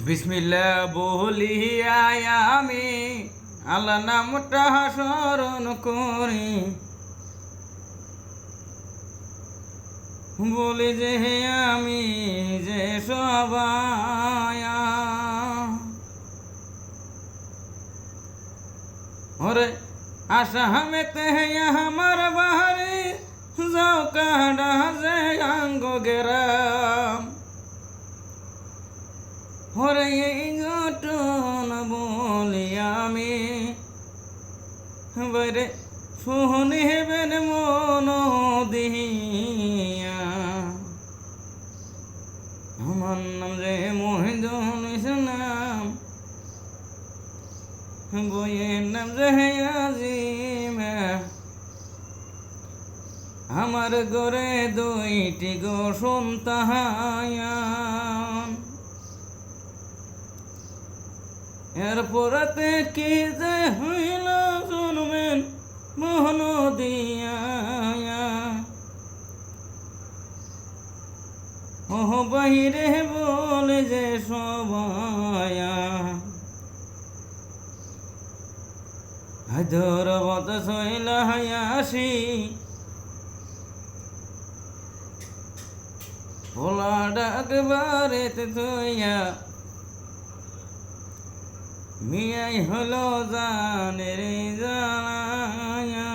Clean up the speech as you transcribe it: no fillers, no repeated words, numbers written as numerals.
বিসমিল্লাহ বলিয়া আমি আল্লাহ নামটা স্মরণ করি, বলি যে আমি যে সবাই ওরে আশা হামেতে আমার বাহারি যাও কাডা যে আঙ্গ গেরাম ওরে এই ঘটন বলি আমি বাইরে শুনিবেন মন দিয়া। আমার নাম যে মহিদুল ইসলাম, বইয়ের নাম যে আজিম। আমার ঘরে দুইটি গো সন্তান, এরপরতে কি যে হইল জন্মেন মোহন দিয়া। ও বাহিরে বলে যে সবাই হায়দর বত শৈলা হায়াসি পোলা ডাকবারেতে থইয়া মিয়াই হলো জানের জানায়া।